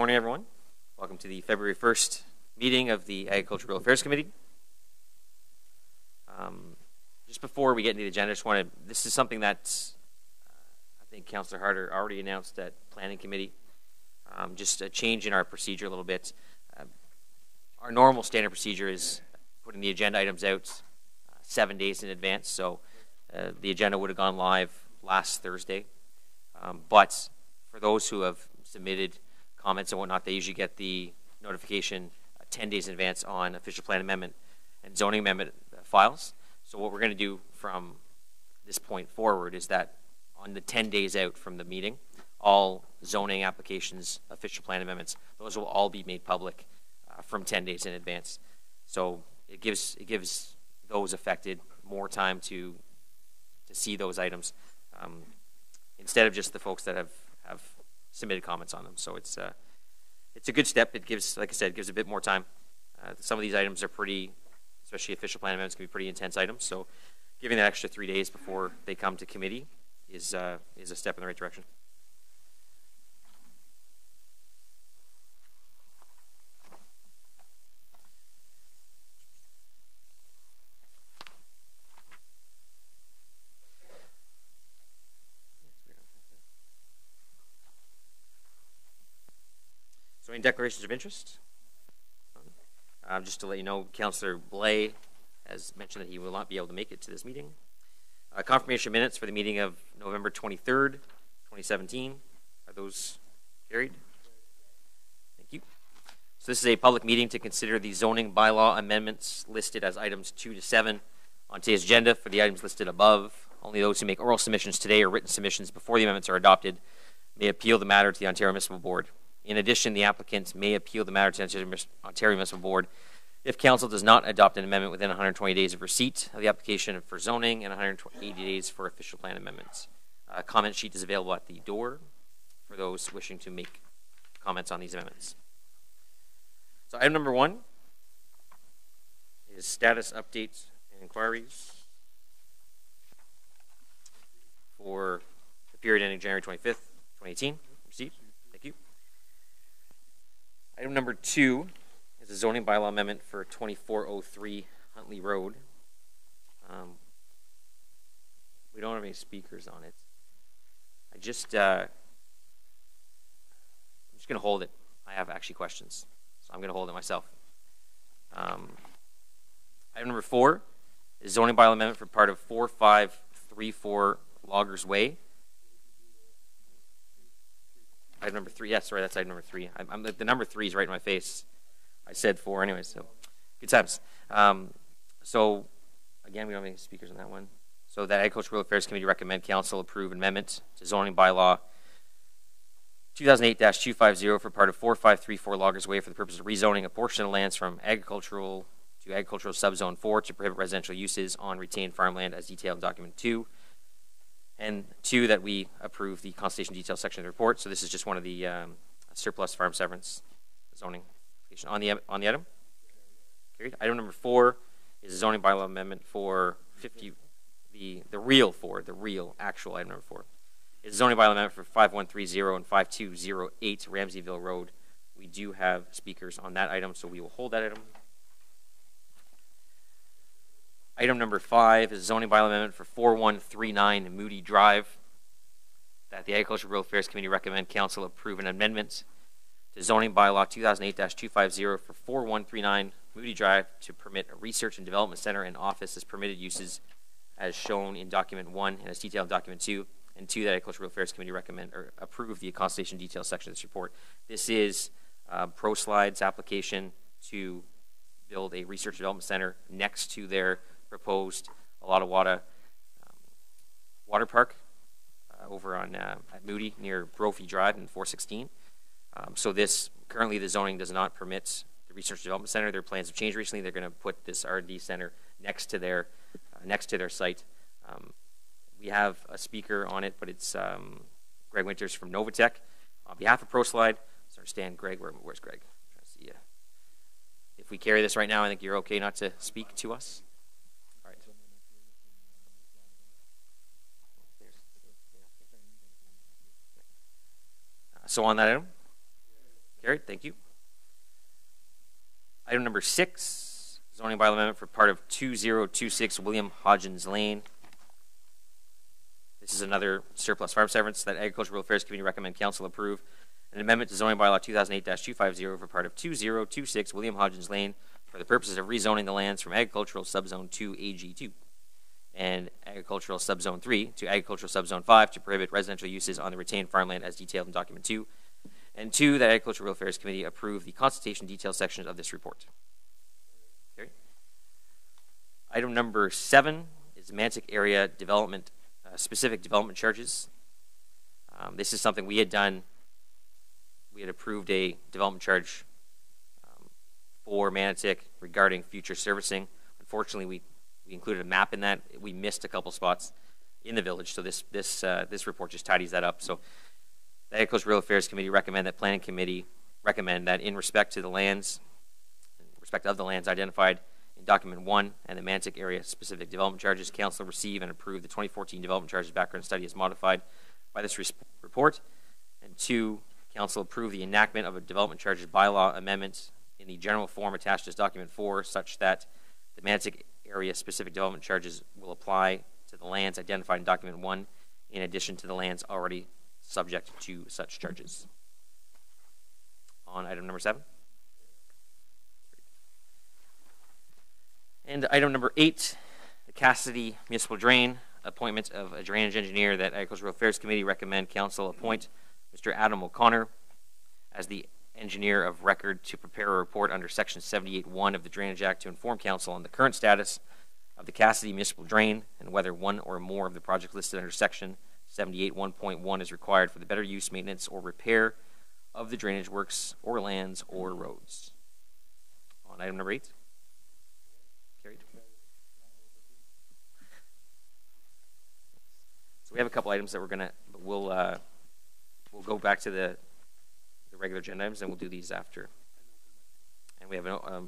morning, everyone. Welcome to the February 1st meeting of the Agricultural Affairs Committee. Just before we get into the agenda, this is something that I think Councillor Harder already announced at Planning Committee. Just a change in our procedure a little bit. Our normal standard procedure is putting the agenda items out 7 days in advance, so the agenda would have gone live last Thursday. But for those who have submitted comments and whatnot, they usually get the notification 10 days in advance on official plan amendment and zoning amendment files. So what we're going to do from this point forward is that on the 10 days out from the meeting, all zoning applications, official plan amendments, those will all be made public from 10 days in advance. So it gives those affected more time to see those items instead of just the folks that have submitted comments on them. So it's a good step. It gives, like I said, gives a bit more time. Some of these items are pretty, especially official plan amendments, can be pretty intense items. So giving that extra 3 days before they come to committee is a step in the right direction. So any declarations of interest? Just to let you know, Councillor Blais has mentioned that he will not be able to make it to this meeting. Confirmation minutes for the meeting of November 23rd, 2017. Are those carried? Thank you. So this is a public meeting to consider the zoning bylaw amendments listed as items 2 to 7 on today's agenda. For the items listed above, only those who make oral submissions today or written submissions before the amendments are adopted may appeal the matter to the Ontario Municipal Board. In addition, the applicant may appeal the matter to the Ontario Municipal Board if Council does not adopt an amendment within 120 days of receipt of the application for zoning and 180 days for official plan amendments. A comment sheet is available at the door for those wishing to make comments on these amendments. So item number 1 is status updates and inquiries for the period ending January 25th, 2018. Received. Thank you. Item number 2 is a zoning bylaw amendment for 2403 Huntley Road. We don't have any speakers on it. I'm just going to hold it. I have actually questions, so I'm going to hold it myself. Item number 4 is zoning bylaw amendment for part of 4534 Loggers Way. Item number 3, yes, sorry, that's item number 3. The number 3 is right in my face. I said 4 anyway, so good times. So, again, we don't have any speakers on that one. So that Agricultural Affairs Committee recommend Council approve amendment to zoning bylaw 2008-250 for part of 4534 Loggers Way for the purpose of rezoning a portion of lands from agricultural to agricultural subzone 4 to prohibit residential uses on retained farmland as detailed in document 2. And 2, that we approve the consultation details section of the report. So this is just one of the surplus farm severance zoning on the item. Carried. Item number 4 is a zoning bylaw amendment for 50. The real actual item number 4 is a zoning bylaw amendment for 5130 and 5208 Ramseyville Road. We do have speakers on that item, so we will hold that item. Item number 5 is zoning bylaw amendment for 4139 Moody Drive. That the Agricultural Rural Affairs Committee recommend Council approve an amendment to zoning bylaw 2008-250 for 4139 Moody Drive to permit a research and development center and office as permitted uses as shown in document 1 and as detailed in document 2. And 2, that Agricultural Affairs Committee recommend or approve the consultation details section of this report. This is ProSlide's application to build a research and development center next to their proposed water park over on at Moody near Brophy Drive in 416. So this currently the zoning does not permit the research and development center. Their plans have changed recently. They're going to put this R&D center next to their site. We have a speaker on it, but it's Greg Winters from Novatech on behalf of ProSlide. So understand, Greg. Where's Greg? I'm trying to see you. If we carry this right now, I think you're okay not to speak to us. All right. So on that item, Carried. Thank you. Item number 6, zoning bylaw amendment for part of 2026 William Hodgins Lane. This is another surplus farm severance that Agricultural Affairs Committee recommend council approve. An amendment to zoning bylaw 2008-250 for part of 2026 William Hodgins Lane for the purposes of rezoning the lands from agricultural subzone 2 AG2 and agricultural subzone 3 to agricultural subzone 5 to prohibit residential uses on the retained farmland as detailed in document 2. And 2, that Agricultural Affairs Committee approve the consultation detail sections of this report. Okay. Item number 7 is Mantic area development, specific development charges. This is something we had done. We had approved a development charge for Manitic regarding future servicing. Unfortunately, we included a map in that. We missed a couple spots in the village, so this report just tidies that up. So the Agricultural Affairs Committee recommend that Planning Committee recommend that in respect of the lands identified in document 1 and the Mantic area specific development charges, council receive and approve the 2014 development charges background study as modified by this report. And 2, council approve the enactment of a development charges bylaw amendment in the general form attached as document 4, such that the Mantic area specific development charges will apply to the lands identified in document 1 in addition to the lands already subject to such charges. On item number 7. And item number 8, the Cassidy Municipal Drain, appointment of a drainage engineer that Agricultural Affairs Committee recommend council appoint Mr. Adam O'Connor as the engineer of record to prepare a report under section 78(1) of the Drainage Act to inform council on the current status of the Cassidy Municipal Drain and whether one or more of the projects listed under section 78(1.1) is required for the better use, maintenance, or repair of the drainage works or lands or roads. On item number 8. Carried. So we have a couple items that we'll go back to the regular agenda items, and we'll do these after. And we have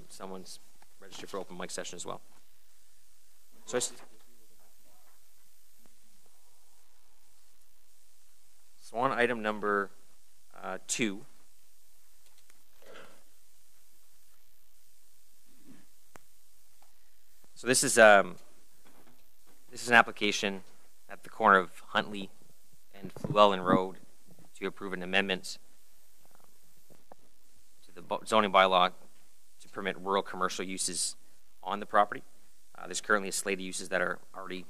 someone's registered for open mic session as well. So on item number 2, so this is an application at the corner of Huntley and Llewellyn Road to approve an amendment to the zoning bylaw to permit rural commercial uses on the property. There's currently a slate of uses that are already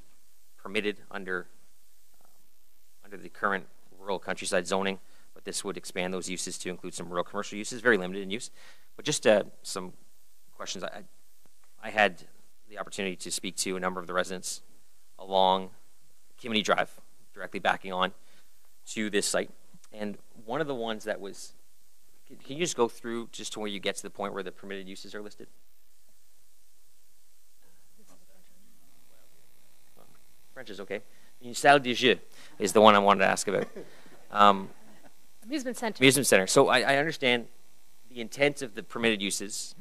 permitted under the current rural countryside zoning, but this would expand those uses to include some rural commercial uses, very limited in use. But just some questions. I had the opportunity to speak to a number of the residents along Kimini Drive, directly backing on to this site. And one of the ones that was, can you just go through just to where you get to the point where the permitted uses are listed? French is okay. Salle de jeu is the one I wanted to ask about. Amusement center. Amusement center. So I understand the intent of the permitted uses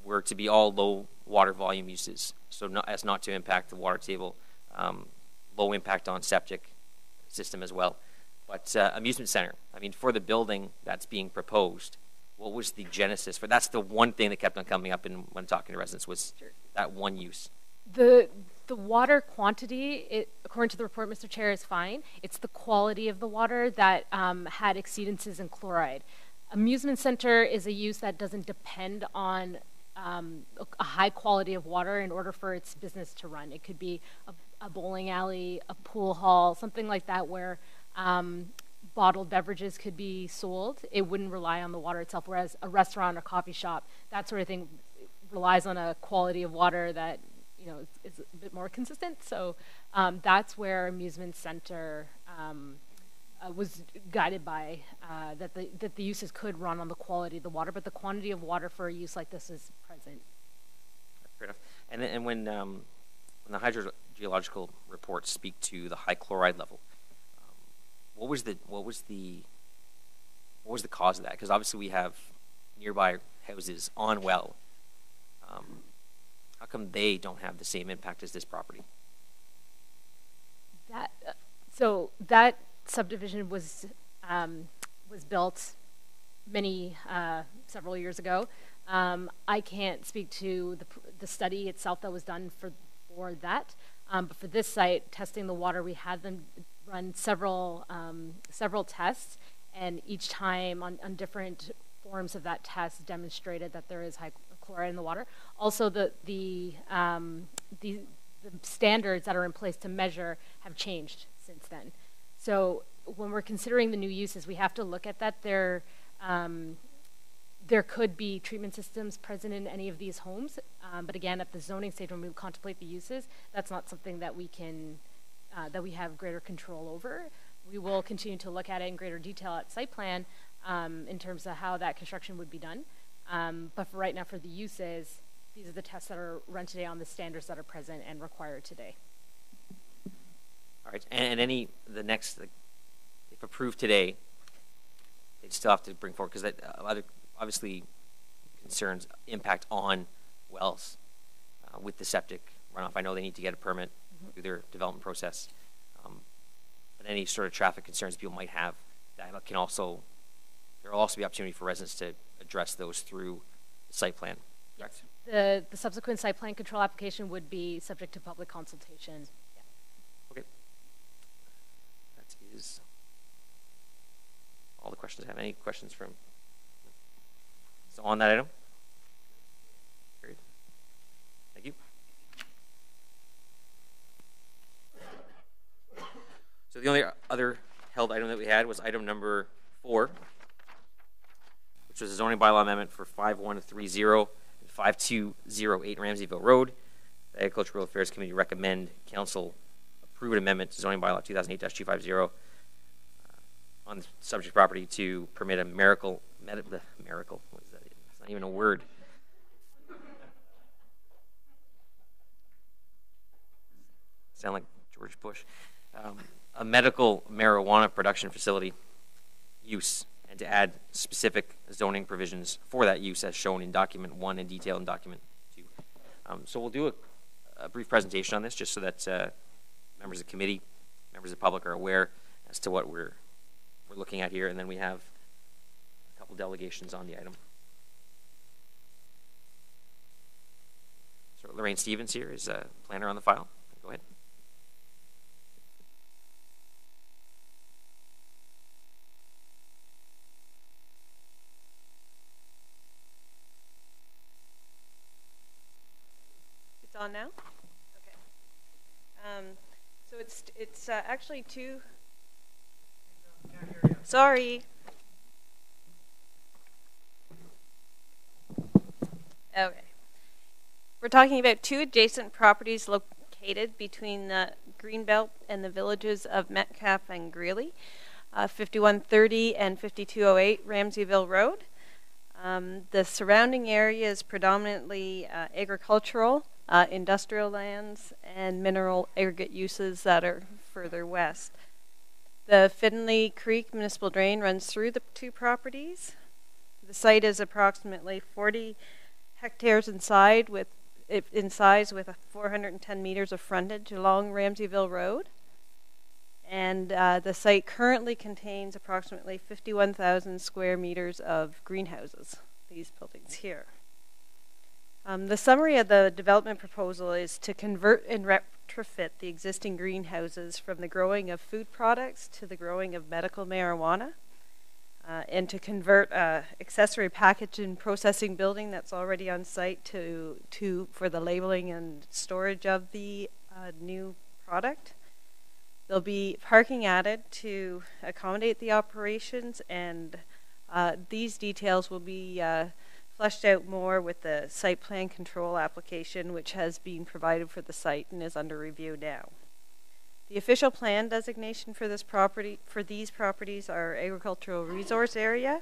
were to be all low water volume uses, so as not to impact the water table, low impact on septic system as well. But amusement center, I mean, for the building that's being proposed, what was the genesis for? That's the one thing that kept on coming up when talking to residents was that one use. The water quantity, according to the report, Mr. Chair, is fine. It's the quality of the water that had exceedances in chloride. Amusement center is a use that doesn't depend on a high quality of water in order for its business to run. It could be a bowling alley, a pool hall, something like that where bottled beverages could be sold. It wouldn't rely on the water itself, whereas a restaurant or coffee shop, that sort of thing relies on a quality of water that is a bit more consistent. So that's where amusement center was guided by that the uses could run on the quality of the water, but the quantity of water for a use like this is present. Fair enough. And when the hydrogeological reports speak to the high chloride level, what was the cause of that? Because obviously we have nearby houses on well. How come they don't have the same impact as this property? So that subdivision was built several years ago. I can't speak to the study itself that was done for that, but for this site, testing the water, we had them run several tests, and each time on different forms of that test demonstrated that there is high chloride in the water. Also, the standards that are in place to measure have changed since then. So when we're considering the new uses, we have to look at that. There could be treatment systems present in any of these homes, but again, at the zoning stage, when we contemplate the uses, that's not something that we can that we have greater control over. We will continue to look at it in greater detail at site plan in terms of how that construction would be done. But for right now, for the uses, these are the tests that are run today on the standards that are present and required today. All right, and the next, if approved today, they still have to bring forward, because that other obviously concerns impact on wells with the septic runoff. I know they need to get a permit through their development process, but any sort of traffic concerns people might have, that can also, there will also be opportunity for residents to address those through the site plan. Correct? The subsequent site plan control application would be subject to public consultation. Yeah. Okay. That is all the questions I have. Any questions from? So on that item? Great. Thank you. So the only other held item that we had was item number 4, which was a zoning bylaw amendment for 5130 and 5208 Ramseyville Road. The Agricultural Affairs Committee recommend council approve an amendment to zoning bylaw 2008-250 on the subject property to permit a miracle, what is that? It's not even a word. Sound like George Bush. A medical marijuana production facility use, and to add specific zoning provisions for that use as shown in document 1 and detailed in document 2. So we'll do a brief presentation on this just so that members of the committee, members of the public are aware as to what we're looking at here, and then we have a couple delegations on the item. So Lorraine Stevens here is a planner on the file. Go ahead. It's on now? Okay. So it's actually two. Sorry. Okay. We're talking about 2 adjacent properties located between the Greenbelt and the villages of Metcalfe and Greeley, 5130 and 5208 Ramseyville Road. The surrounding area is predominantly agricultural, industrial lands, and mineral aggregate uses that are further west. The Finley Creek Municipal Drain runs through the 2 properties. The site is approximately 40 hectares in size with 410 meters of frontage along Ramseyville Road. And the site currently contains approximately 51,000 square meters of greenhouses, these buildings here. The summary of the development proposal is to convert and retrofit the existing greenhouses from the growing of food products to the growing of medical marijuana, and to convert accessory package and processing building that's already on site for the labeling and storage of the new product. There'll be parking added to accommodate the operations, and these details will be fleshed out more with the site plan control application, which has been provided for the site and is under review now. The official plan designation for these properties are agricultural resource area,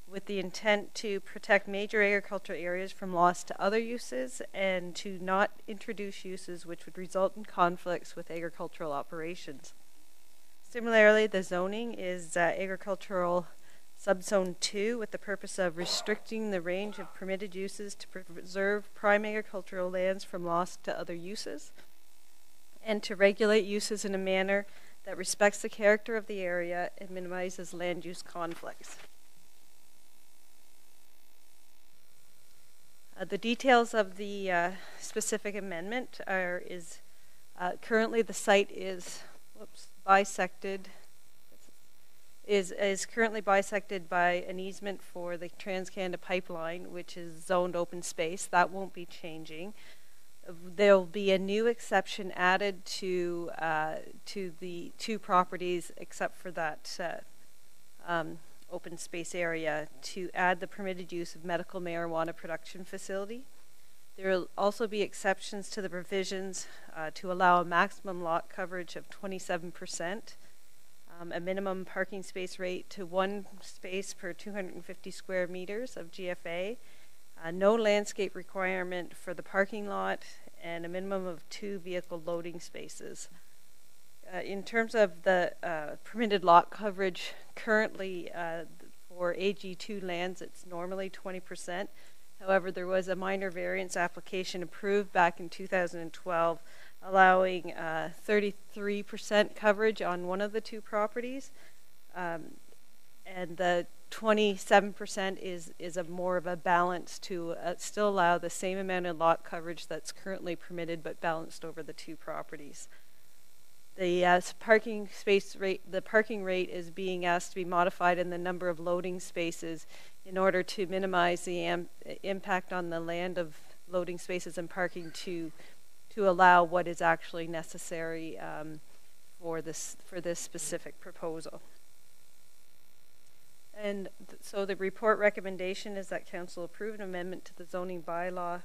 with the intent to protect major agricultural areas from loss to other uses and to not introduce uses which would result in conflicts with agricultural operations. Similarly, the zoning is agricultural subzone 2 with the purpose of restricting the range of permitted uses to preserve prime agricultural lands from loss to other uses, and to regulate uses in a manner that respects the character of the area and minimizes land use conflicts. The details of the specific amendment is currently the site is bisected. Is currently bisected by an easement for the Trans-Canada pipeline, which is zoned open space. That won't be changing. There'll be a new exception added to the two properties, except for that open space area, to add the permitted use of medical marijuana production facility. There will also be exceptions to the provisions to allow a maximum lot coverage of 27%, a minimum parking space rate to 1 space per 250 square meters of GFA, no landscape requirement for the parking lot, and a minimum of 2 vehicle loading spaces. In terms of the permitted lot coverage, currently for AG2 lands, it's normally 20%. However, there was a minor variance application approved back in 2012, allowing 33% coverage on one of the two properties, and the 27% is a more of a balance to still allow the same amount of lot coverage that's currently permitted, but balanced over the two properties. The parking rate is being asked to be modified in the number of loading spaces in order to minimize the impact on the land of loading spaces and parking to allow what is actually necessary for this specific proposal. And so the report recommendation is that Council approve an amendment to the zoning bylaw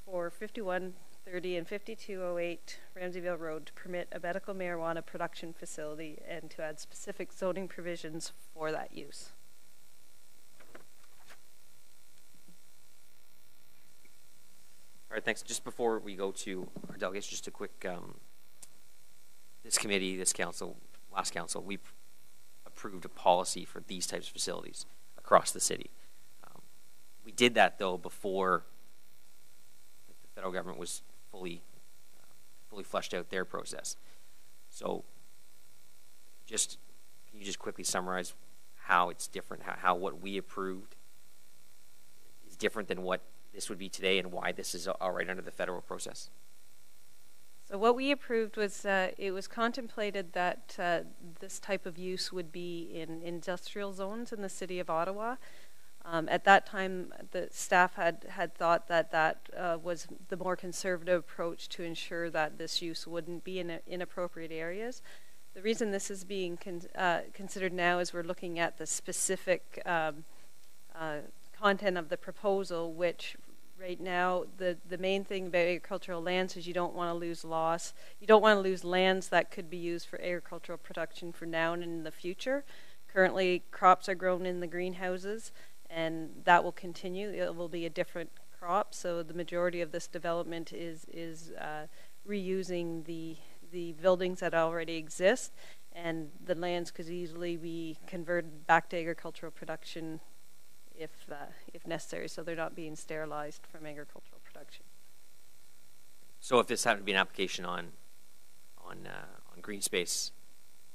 for 5130 and 5208 Ramseyville Road to permit a medical marijuana production facility and to add specific zoning provisions for that use. All right, thanks. Just before we go to our delegates, just a quick, this committee, this council, last council, we approved a policy for these types of facilities across the city. We did that, though, before the federal government was fully fleshed out their process. So can you just quickly summarize how it's different, how what we approved is different than what this would be today, and why this is all right under the federal process? So what we approved was it was contemplated that this type of use would be in industrial zones in the city of Ottawa. At that time, the staff had thought that was the more conservative approach to ensure that this use wouldn't be in inappropriate areas. The reason this is being considered now is we're looking at the specific content of the proposal, which right now the main thing about agricultural lands is you don't want to lose loss. You don't want to lose lands that could be used for agricultural production for now and in the future. Currently, crops are grown in the greenhouses, and that will continue. It will be a different crop, so the majority of this development is reusing the buildings that already exist, and the lands could easily be converted back to agricultural production if necessary, so they're not being sterilized from agricultural production. So if this happened to be an application on green space,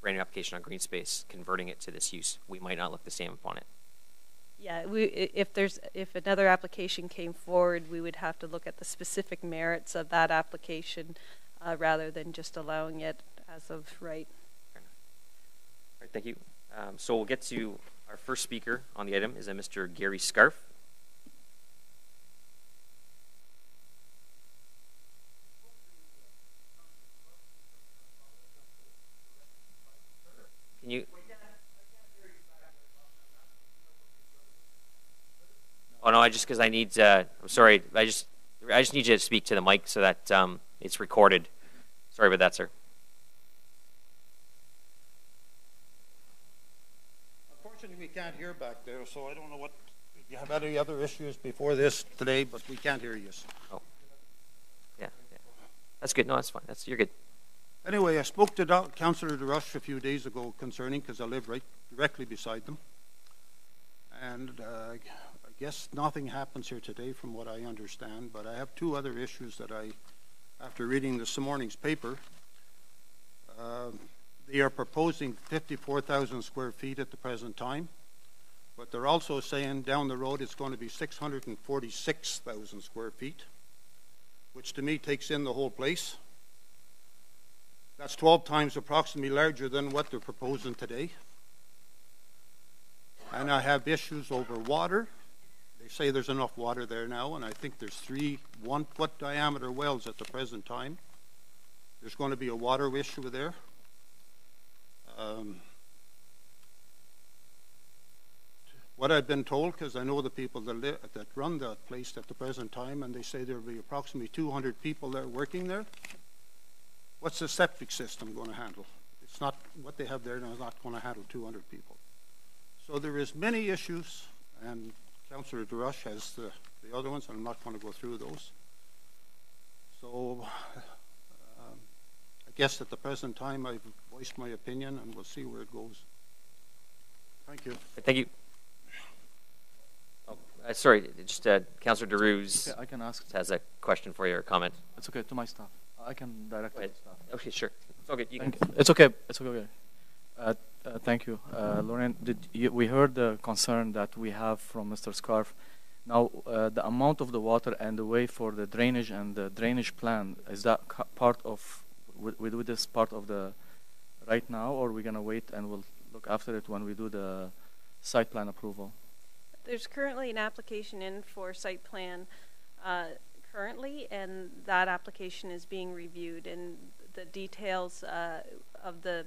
brand new application on green space, converting it to this use, we might not look the same upon it. Yeah, if another application came forward, we would have to look at the specific merits of that application rather than just allowing it as of right. Fair enough. All right, thank you. So we'll get to our first speaker on the item is Mr. Gary Scarf. Can you? Oh no, because I need. I'm sorry. I just need you to speak to the mic so that it's recorded. Sorry about that, sir. We can't hear back there, so I don't know what you have any other issues before this today, but we can't hear you. Oh, yeah. That's good. No, that's fine. You're good. Anyway, I spoke to Councillor DeRush a few days ago concerning, because I live right directly beside them, and I guess nothing happens here today from what I understand, but I have two other issues that after reading this morning's paper, they are proposing 54,000 square feet at the present time. But they're also saying down the road it's going to be 646,000 square feet, which to me takes in the whole place. That's 12 times approximately larger than what they're proposing today. And I have issues over water. They say there's enough water there now, and I think there's 3 1-foot diameter wells at the present time. There's going to be a water issue there. What I've been told, because I know the people that run that place at the present time, and they say there'll be approximately 200 people there working there. What's the septic system going to handle? It's not what they have there now is not going to handle 200 people. So there is many issues, and Councillor DeRush has the other ones, and I'm not going to go through those. So I guess at the present time I've voiced my opinion, and we'll see where it goes. Thank you. Thank you. Oh, sorry, just Councillor DeRuze I can ask. has a question for you or comment. It's okay, to my staff. I can direct it to staff. Okay, sure. It's okay. You can. It's okay. It's okay. Thank you. Lorraine, we heard the concern that we have from Mr. Scarf. Now, the amount of the water and the way for the drainage and the drainage plan, is that part of, with this part of the right now, or are we going to wait and we'll look after it when we do the site plan approval? There's currently an application in for site plan currently, and that application is being reviewed, and the details of the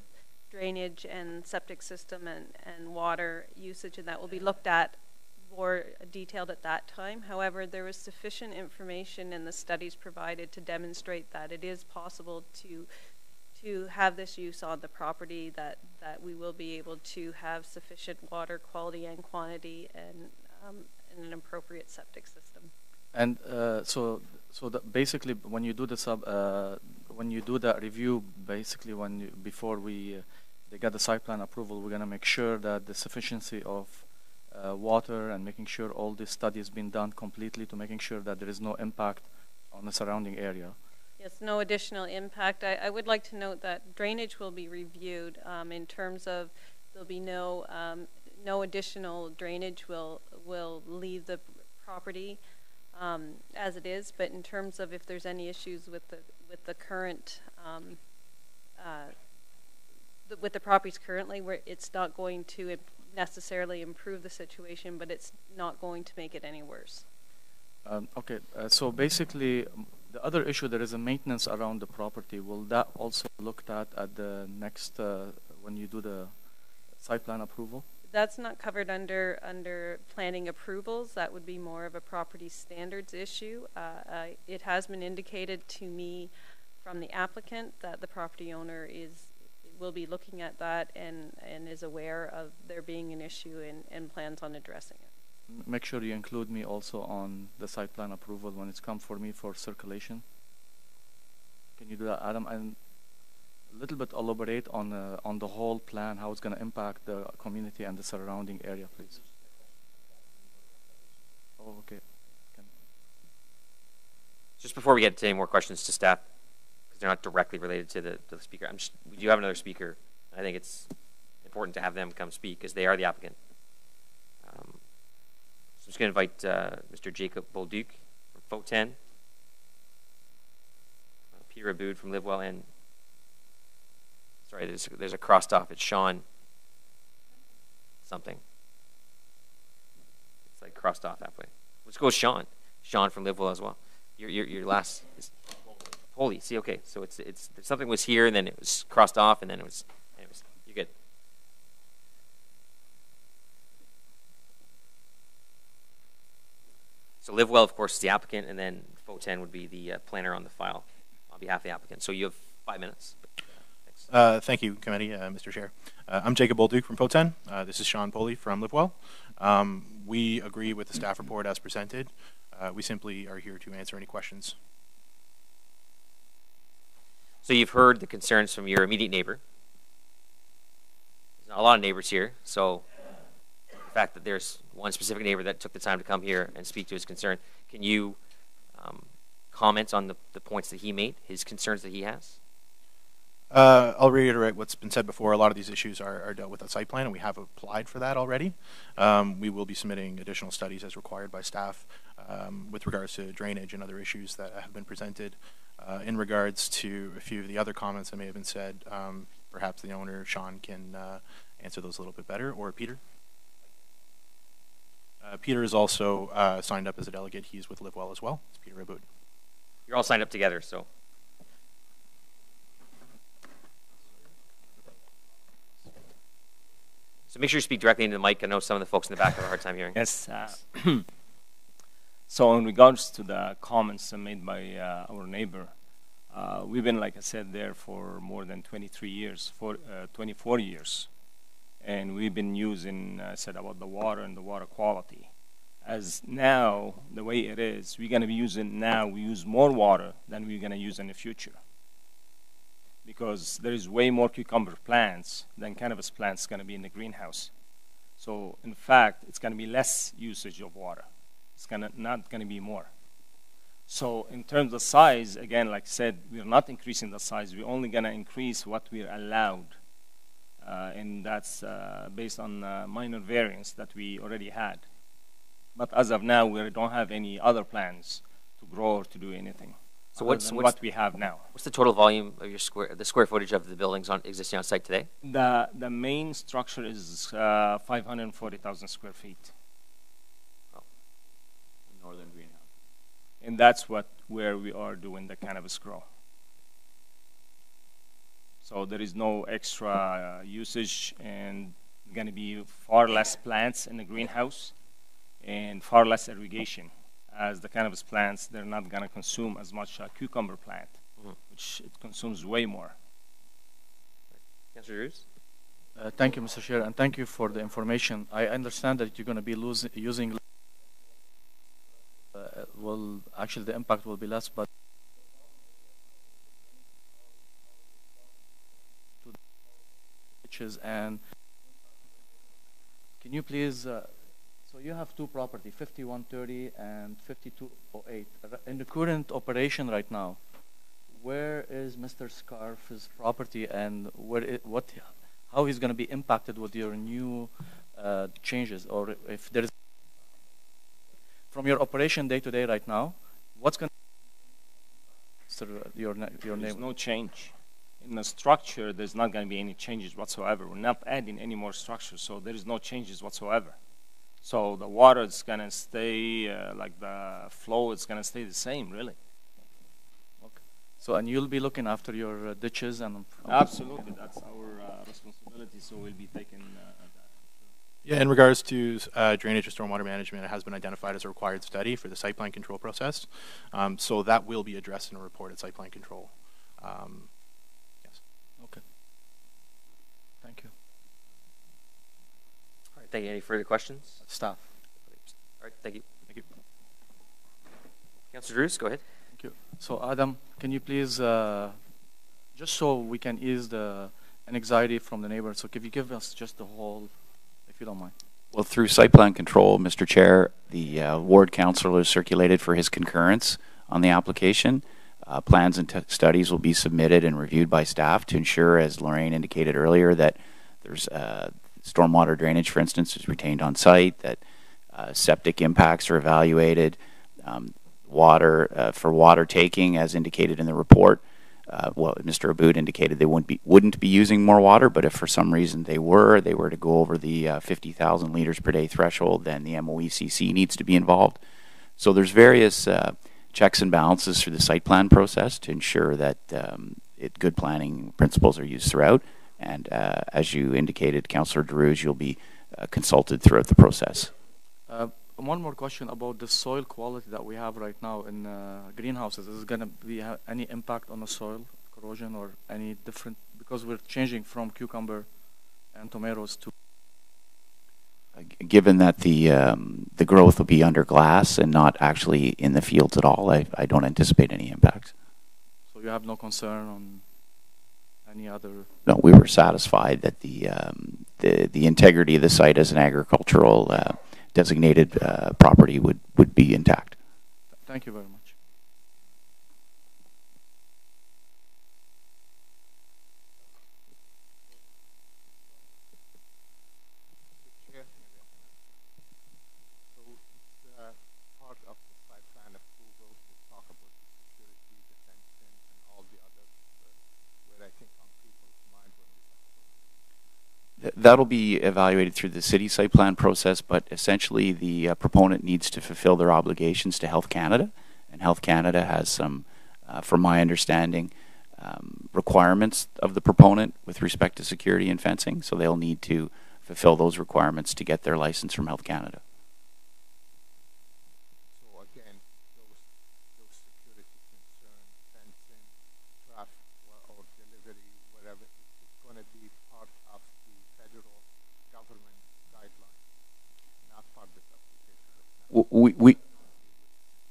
drainage and septic system and water usage, and that will be looked at more detailed at that time. However, there was sufficient information in the studies provided to demonstrate that it is possible to have this use on the property, that we will be able to have sufficient water quality and quantity and an appropriate septic system. And so that basically, when you do the when you do that review, basically before they get the site plan approval, we're gonna make sure that the sufficiency of water and making sure all this study has been done completely to making sure that there is no impact on the surrounding area. Yes, no additional impact. I would like to note that drainage will be reviewed in terms of there'll be no additional drainage will leave the property as it is, but in terms of if there's any issues with the current with the properties currently, where it's not going to necessarily improve the situation, but it's not going to make it any worse. Okay, so basically the other issue, there is a maintenance around the property. Will that also looked at the next when you do the site plan approval? That's not covered under planning approvals. That would be more of a property standards issue. It has been indicated to me from the applicant that the property owner will be looking at that and is aware of there being an issue and plans on addressing it. Make sure you include me also on the site plan approval when it's come for me for circulation. Can you do that, Adam? And a little bit elaborate on the whole plan, how it's going to impact the community and the surrounding area, please. Oh, okay. Just before we get to any more questions to staff, because they're not directly related to the speaker, we do have another speaker. I think it's important to have them come speak because they are the applicant. So I'm just going to invite Mr. Jacob Bolduc from Faut-10, Peter Aboud from Livewell, and sorry, there's a crossed off. It's Sean something. It's like crossed off halfway. Let's go with Sean. Sean from Livewell as well. Your last is Holy. See, okay, so it's something was here and then it was crossed off and then it was. Anyways, you're good. So Livewell, of course, is the applicant, and then Faut-10 would be the planner on the file on behalf of the applicant. So you have 5 minutes. Thank you, committee, Mr. Chair. I'm Jacob Bolduc from Faut-10. This is Sean Poley from Livewell. We agree with the staff report as presented. We simply are here to answer any questions. So you've heard the concerns from your immediate neighbor. There's not a lot of neighbors here, so the fact that there's one specific neighbor that took the time to come here and speak to his concern, can you comment on the points that he made, his concerns that he has? I'll reiterate what's been said before. A lot of these issues are dealt with at site plan, and we have applied for that already. We will be submitting additional studies as required by staff with regards to drainage and other issues that have been presented. In regards to a few of the other comments that may have been said, perhaps the owner, Sean, can answer those a little bit better, or Peter. Peter is also signed up as a delegate. He's with LiveWell as well. It's Peter Aboud. You're all signed up together, so. So make sure you speak directly into the mic. I know some of the folks in the back have a hard time hearing. Yes. So in regards to the comments made by our neighbor, we've been, like I said, there for more than 23 years, 24 years. And we've been using, said about the water and the water quality. As now, the way it is, we're going to be using now, we use more water than we're going to use in the future. Because there is way more cucumber plants than cannabis plants going to be in the greenhouse. So in fact, it's going to be less usage of water. It's not going to be more. So in terms of size, again, like I said, we're not increasing the size. We're only going to increase what we're allowed. And that's based on minor variance that we already had. But as of now, we don't have any other plans to grow or to do anything. So what's what we have now? What's the total volume of your the square footage of the buildings existing on site today? The main structure is 540,000 square feet. Oh. Northern greenhouse. And that's where we are doing the cannabis grow. So there is no extra usage, and going to be far less plants in the greenhouse and far less irrigation. As the cannabis plants, they're not going to consume as much cucumber plant, which it consumes way more. Councillor Drews? Thank you, Mr. Chair, and thank you for the information. I understand that you're going to be using, well, actually the impact will be less, but and can you please, so you have two property, 5130 and 5208. In the current operation right now, where is Mr. Scarf's property, and how he's going to be impacted with your new changes, or if there is, from your operation day to day right now, what's going to your name? There's no change. In the structure, there's not going to be any changes whatsoever. We're not adding any more structure, so there is no changes whatsoever. So the water is going to stay, like the flow is going to stay the same, really. Okay. So, and you'll be looking after your ditches and... Absolutely, that's our responsibility, so we'll be taking that. Yeah, in regards to drainage and stormwater management, it has been identified as a required study for the site plan control process. So that will be addressed in a report at site plan control. Yes. Okay. Thank you. All right, thank you. Any further questions? Staff. All right, thank you. Thank you. Councillor Drews, go ahead. Thank you. So Adam, can you please, just so we can ease the anxiety from the neighbors, so can you give us just the whole, if you don't mind? Well, through site plan control, Mr. Chair, the ward councillor has circulated for his concurrence on the application. Plans and studies will be submitted and reviewed by staff to ensure, as Lorraine indicated earlier, that there's stormwater drainage, for instance, is retained on site, that septic impacts are evaluated, for water taking, as indicated in the report. Well, Mr. Aboud indicated they wouldn't be using more water, but if for some reason they were to go over the 50,000 liters per day threshold, then the MOECC needs to be involved. So there's various checks and balances through the site plan process to ensure that good planning principles are used throughout. And as you indicated, Councillor Drews, you'll be consulted throughout the process. One more question about the soil quality that we have right now in greenhouses. Is it going to be any impact on the soil, corrosion, or any different? Because we're changing from cucumber and tomatoes to... Given that the growth will be under glass and not actually in the fields at all, I don't anticipate any impacts. So you have no concern on any other... No, we were satisfied that the integrity of the site as an agricultural designated property would be intact. Thank you very much. That'll be evaluated through the city site plan process, but essentially the proponent needs to fulfill their obligations to Health Canada, and Health Canada has some, from my understanding, requirements of the proponent with respect to security and fencing, so they'll need to fulfill those requirements to get their license from Health Canada. So again, those security concerns, fencing, traffic, or delivery, whatever, it's going to be part of the federal government guidelines, not part of this application.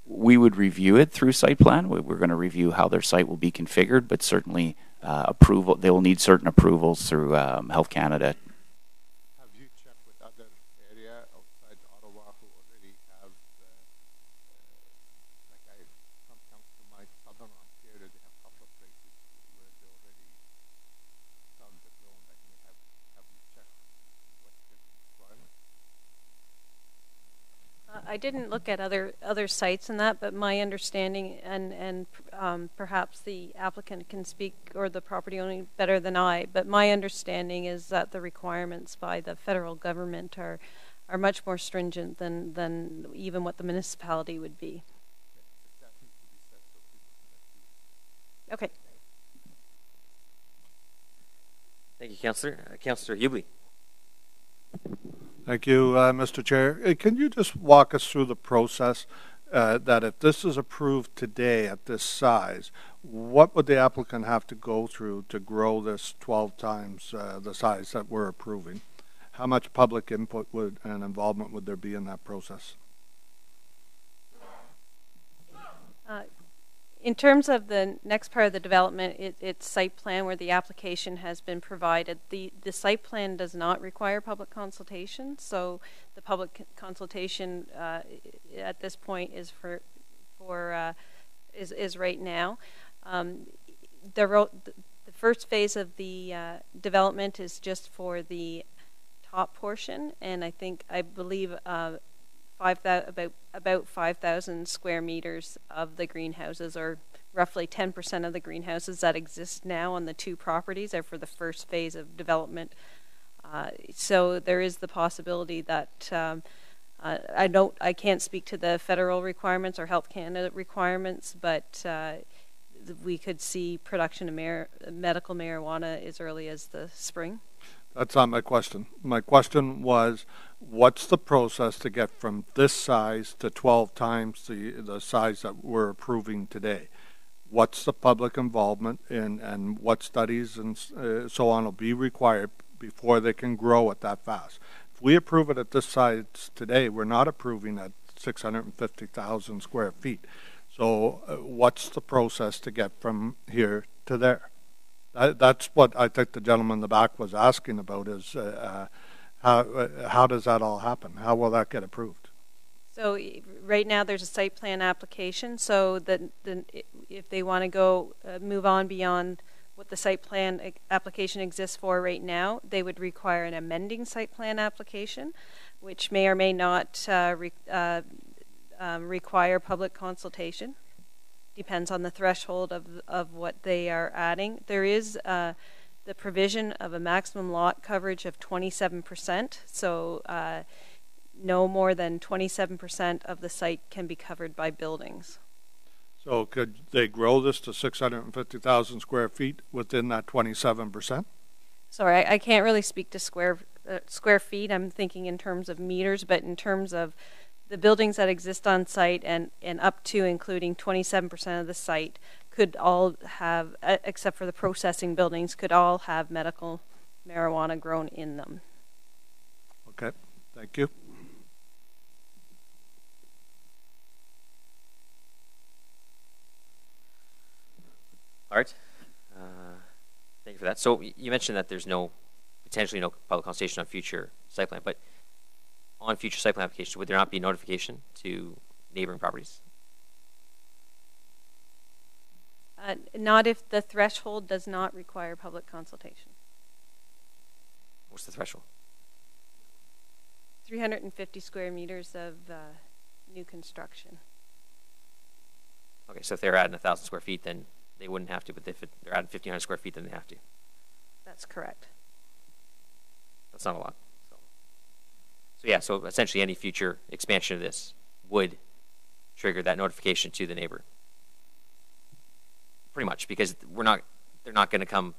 We would review it through site plan. We're going to review how their site will be configured, but certainly approval. They will need certain approvals through Health Canada. Have you checked with other area outside Ottawa who already have, some comes to mind, southern Ontario, they have a couple of places where they already started the drone. Like, have you checked what the requirements? I didn't look at other sites in that, but my understanding, and perhaps the applicant can speak, or the property owner, better than I, but my understanding is that the requirements by the federal government are much more stringent than even what the municipality would be. Okay. Thank you, Councillor. Councillor Hubli. Thank you, Mr. Chair. Can you just walk us through the process that if this is approved today at this size, what would the applicant have to go through to grow this 12 times the size that we're approving? How much public input and involvement would there be in that process? In terms of the next part of the development, it's site plan where the application has been provided. The site plan does not require public consultation, so the public consultation at this point is is right now. The first phase of the development is just for the top portion, and I believe about 5,000 square meters of the greenhouses, or roughly 10% of the greenhouses that exist now on the two properties, are for the first phase of development. So there is the possibility that I can't speak to the federal requirements or Health Canada requirements, but we could see production of medical marijuana as early as the spring. That's not my question. My question was, what's the process to get from this size to 12 times the size that we're approving today? What's the public involvement and what studies and so on will be required before they can grow it that fast? If we approve it at this size today, we're not approving at 650,000 square feet. So what's the process to get from here to there? That's what I think the gentleman in the back was asking about, is how does that all happen? How will that get approved? So right now there's a site plan application, so that if they want to go move on beyond what the site plan application exists for right now, they would require an amending site plan application, which may or may not require public consultation. Depends on the threshold of what they are adding. There is the provision of a maximum lot coverage of 27%, so no more than 27% of the site can be covered by buildings. So could they grow this to 650,000 square feet within that 27%? Sorry, I can't really speak to square feet. I'm thinking in terms of meters, but in terms of the buildings that exist on site and up to including 27% of the site could all have, except for the processing buildings, could all have medical marijuana grown in them. Okay, thank you. Art, thank you for that. So you mentioned that there's potentially no public consultation on future site plan, but on future site plan applications, would there not be notification to neighboring properties? Not if the threshold does not require public consultation. What's the threshold? 350 square meters of new construction. Okay, so if they're adding 1,000 square feet, then they wouldn't have to, but if they're adding 1,500 square feet, then they have to. That's correct. That's not a lot. So yeah, so essentially any future expansion of this would trigger that notification to the neighbor. Pretty much, because they're not going to come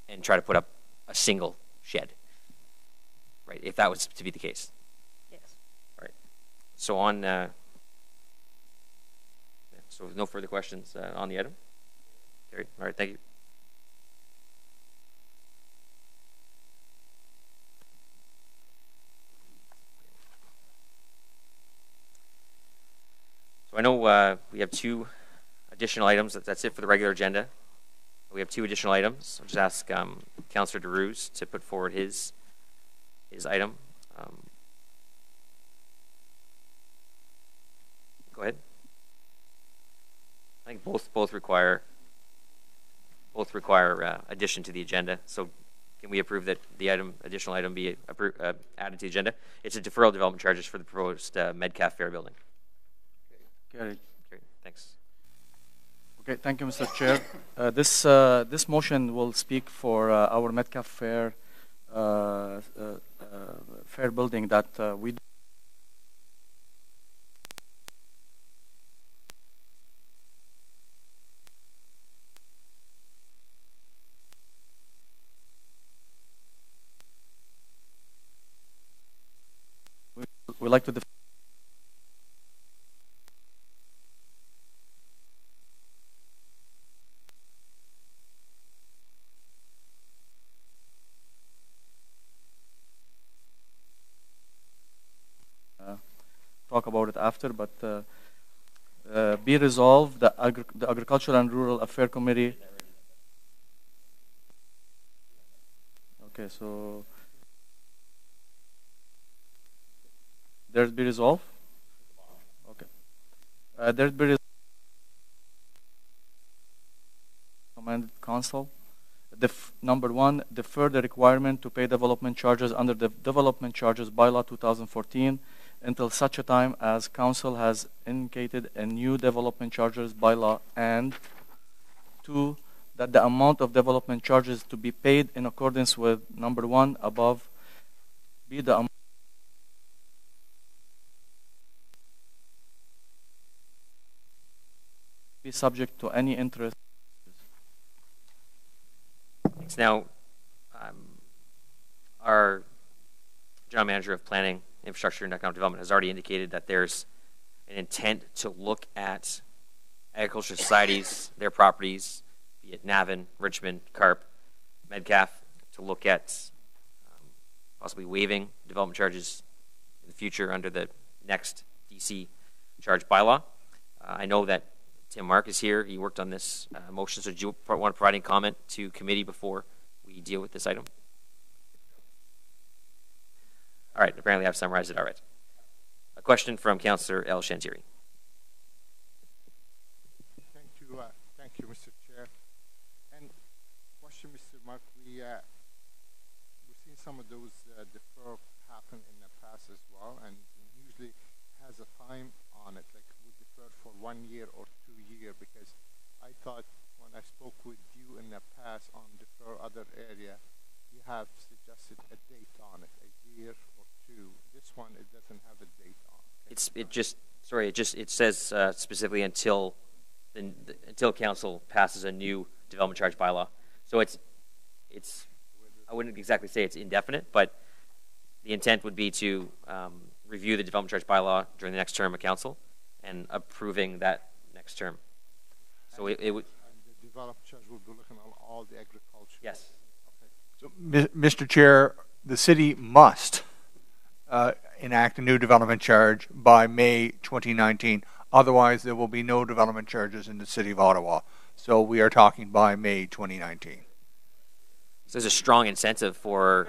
and try to put up a single shed, right? If that was to be the case. Yes. All right. So on. So no further questions on the item. Carried. All right. Thank you. So I know we have two additional items. That's it for the regular agenda. We have two additional items. I'll just ask Councillor DeRuse to put forward his item. Go ahead. I think both require addition to the agenda. So can we approve that the additional item be added to the agenda? It's a deferral development charges for the proposed Medcalf Fair building. Carried. Great. Thanks. Okay, thank you, Mr. Chair. This motion will speak for our Metcalf Fair fair building that we. We like to. Talk about it after, but be resolved, the Agricultural and Rural Affairs Committee. Okay, so there's be resolved. Okay, there's be recommended council. Number one, defer the requirement to pay development charges under the Development Charges Bylaw 2014 until such a time as council has indicated a new development charges bylaw, and two, that the amount of development charges to be paid in accordance with number one above be the amount be subject to any interest. Thanks. Now, our general manager of planning, infrastructure, and economic development has already indicated that there's an intent to look at agricultural societies, their properties, be it Navan, Richmond, Carp, Medcalf, to look at possibly waiving development charges in the future under the next DC charge bylaw. I know that Tim Mark is here. He worked on this motion. So do you want to provide any comment to committee before we deal with this item? All right, apparently I've summarized it all right. A question from Councillor El Shantiri. Thank you, Mr. Chair. And question, Mr. Mark, we've seen some of those deferrals happen in the past as well, and usually has a time on it, like we deferred for 1 year or 2 years, because I thought when I spoke with you in the past on defer other area, you have suggested a date on it, a year or two. This one, it doesn't have a date on it. It says specifically until council passes a new development charge bylaw. So it's I wouldn't exactly say it's indefinite, but the intent would be to review the development charge bylaw during the next term of council and approving that next term. So it would. And the development charge will be looking at all the agriculture. Yes. So, Mr. Chair, the city must enact a new development charge by May 2019. Otherwise, there will be no development charges in the city of Ottawa. So we are talking by May 2019. So there's a strong incentive for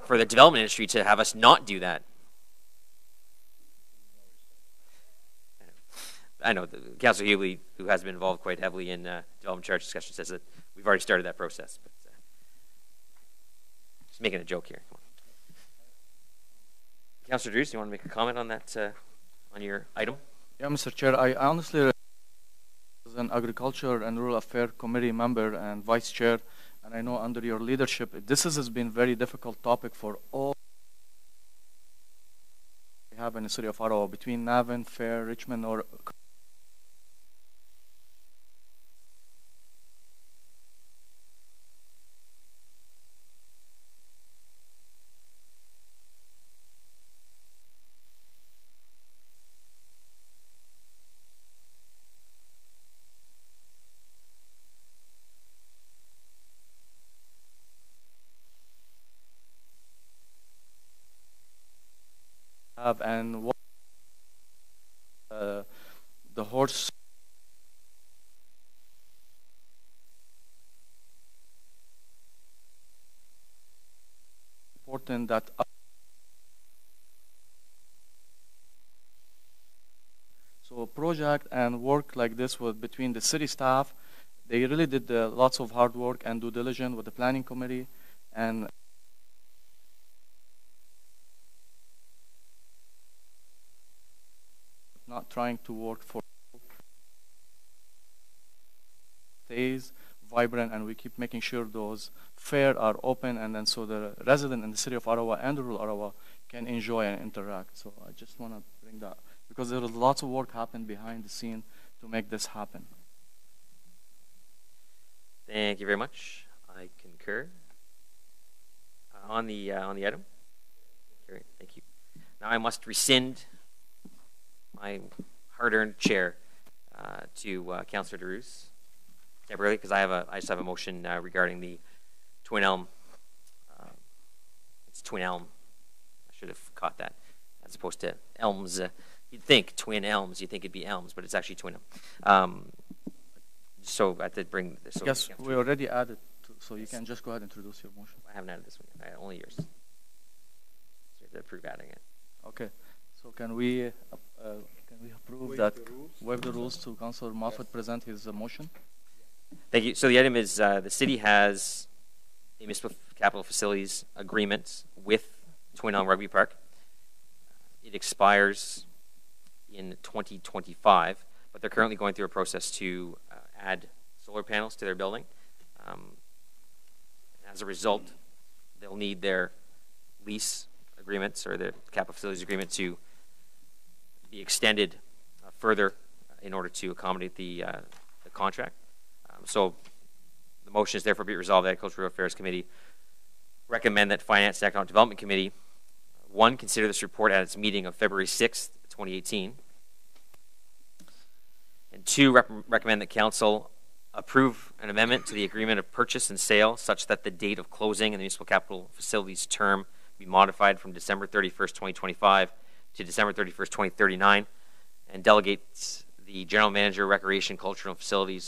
the development industry to have us not do that. I know Councillor Hughley, who has been involved quite heavily in development charge discussion, says that we've already started that process. But just making a joke here. Come on. Councillor Drews, do you want to make a comment on that, on your item? Yeah, Mr. Chair, I honestly, as an Agriculture and Rural Affairs Committee member and Vice Chair, and I know under your leadership, has been a very difficult topic for all we have in the city of Ottawa, between Navan, Fair, Richmond, or have, and what the horse important that so a project and work like this with between the city staff, they really did lots of hard work and due diligence with the planning committee, and not trying to work for stays vibrant, and we keep making sure those fair are open, and then so the resident in the city of Ottawa and rural Ottawa can enjoy and interact. So I just want to bring that, because there is lots of work happened behind the scene to make this happen. Thank you very much. I concur. On the item. Great, thank you. Now I must rescind my hard-earned chair to Councillor DeRuse temporarily, because I just have a motion regarding the Twin Elm. It's Twin Elm. I should have caught that, as opposed to Elms. You'd think Twin Elms. You'd think it'd be Elms, but it's actually Twin Elm. So I did bring this. So yes, we already added, so you can just go ahead and introduce your motion. I haven't added this one yet. Only yours. So you have to approve adding it. Okay. So can we approve that, waive the rules to Councillor Moffat present his motion? Thank you. So the item is the city has a municipal capital facilities agreement with Twin Elm Rugby Park. It expires in 2025, but they're currently going through a process to add solar panels to their building. As a result, they'll need their lease agreements or the capital facilities agreement to be extended further in order to accommodate the contract. So the motion is therefore be resolved that Agricultural Affairs Committee recommend that Finance and Economic Development Committee, one, consider this report at its meeting of February 6th, 2018, and two, recommend that Council approve an amendment to the agreement of purchase and sale such that the date of closing in the municipal capital facilities term be modified from December 31st, 2025 to December 31st, 2039, and delegates the General Manager, Recreation, Cultural Facility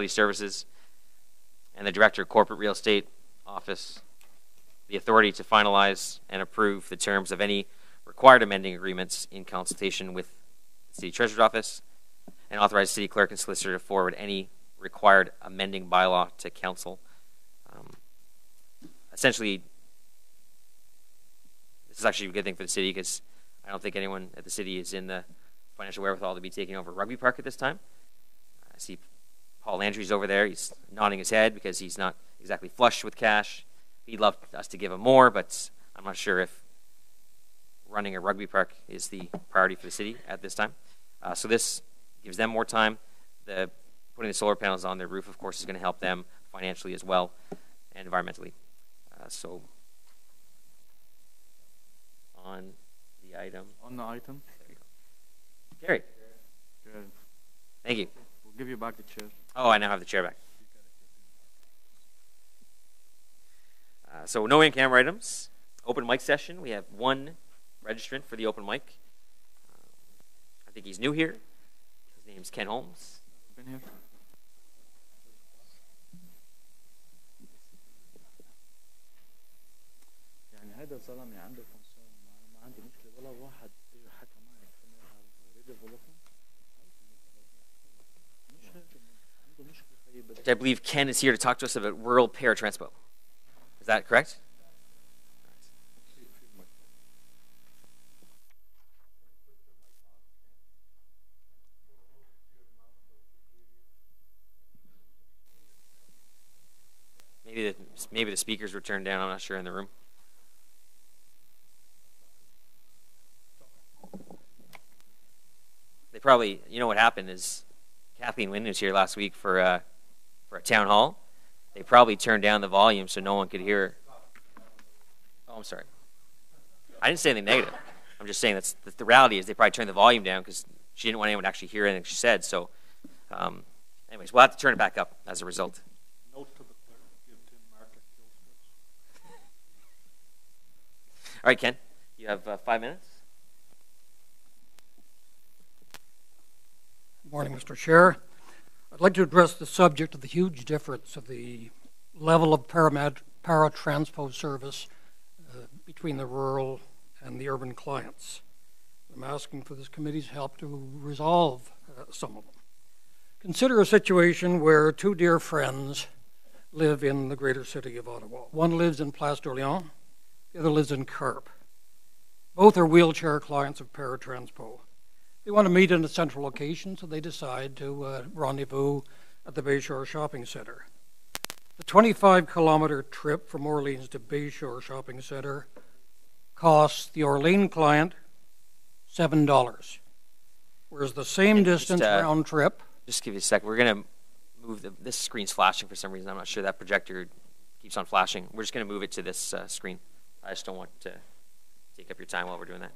Services, and the Director of Corporate Real Estate Office the authority to finalize and approve the terms of any required amending agreements in consultation with the City Treasurer's Office, and authorize City Clerk and Solicitor to forward any required amending bylaw to Council. Essentially, this is actually a good thing for the city, because I don't think anyone at the city is in the financial wherewithal to be taking over Rugby Park at this time. I see Paul Landry's over there. He's nodding his head because he's not exactly flush with cash. He'd love us to give him more, but I'm not sure if running a rugby park is the priority for the city at this time. So this gives them more time. Putting the solar panels on their roof, of course, is going to help them financially as well and environmentally. So on the item. On the item. There you go. Gary. Good. Thank you. We'll give you back the chair. Oh, I now have the chair back. So no in-camera items. Open mic session. We have one registrant for the open mic. I think he's new here. His name's Ken Holmes. Been here. يعني هذا الزلمة عنده كونسيرن ما عندي مشكلة ولا واحد حكى معي I believe Ken is here to talk to us about rural paratranspo. Is that correct? Maybe maybe the speakers were turned down. I'm not sure in the room. They probably, you know what happened is Kathleen Wynn was here last week for a town hall. They probably turned down the volume so no one could hear her. Oh, I'm sorry. I didn't say anything negative. I'm just saying that's the reality is they probably turned the volume down because she didn't want anyone to actually hear anything she said. So, anyways, we'll have to turn it back up as a result. Note to the clerk, give Tim market kill switch. All right, Ken, you have 5 minutes. Good morning, Mr. Chair. I'd like to address the subject of the huge difference of the level of paratransport service between the rural and the urban clients. I'm asking for this committee's help to resolve some of them. Consider a situation where two dear friends live in the greater city of Ottawa. One lives in Place d'Orléans, the other lives in Carp. Both are wheelchair clients of paratransport. They want to meet in a central location, so they decide to rendezvous at the Bayshore Shopping Centre. The 25-kilometer trip from Orleans to Bayshore Shopping Centre costs the Orleans client $7, whereas the same distance round trip. Just give you a sec. We're going to move this screen's flashing for some reason. I'm not sure that projector keeps on flashing. We're just going to move it to this screen. I just don't want to take up your time while we're doing that.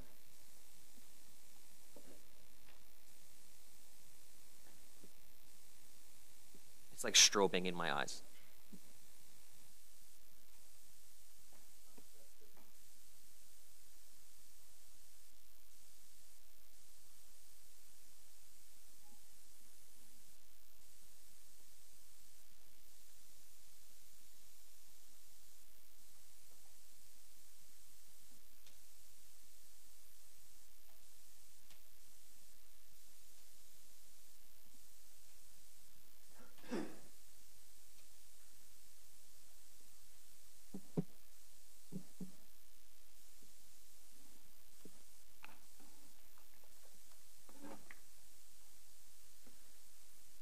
It's like strobing in my eyes.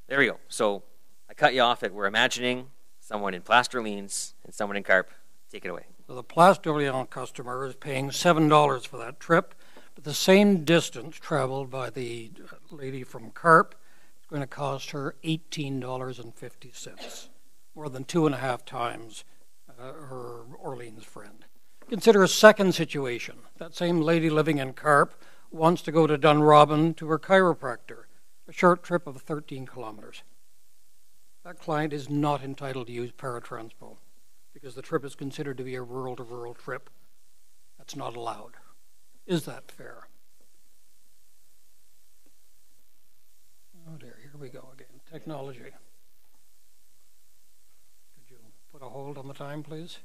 There we go. So I cut you off at we're imagining someone in Place d'Orleans and someone in Carp. Take it away. So the Place d'Orléans customer is paying $7 for that trip, but the same distance traveled by the lady from Carp is going to cost her $18.50, more than 2.5 times her Orleans friend. Consider a second situation. That same lady living in Carp wants to go to Dunrobin to her chiropractor, a short trip of 13 kilometers. That client is not entitled to use paratransport because the trip is considered to be a rural-to-rural trip. That's not allowed. Is that fair? Oh dear, here we go again. Technology. Could you put a hold on the time, please?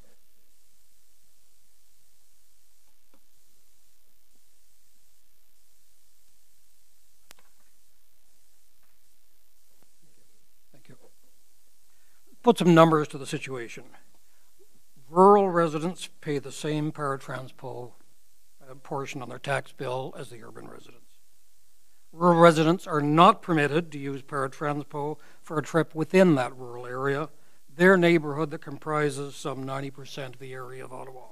Put some numbers to the situation. Rural residents pay the same paratransport portion on their tax bill as the urban residents. Rural residents are not permitted to use paratransport for a trip within that rural area, their neighborhood that comprises some 90% of the area of Ottawa.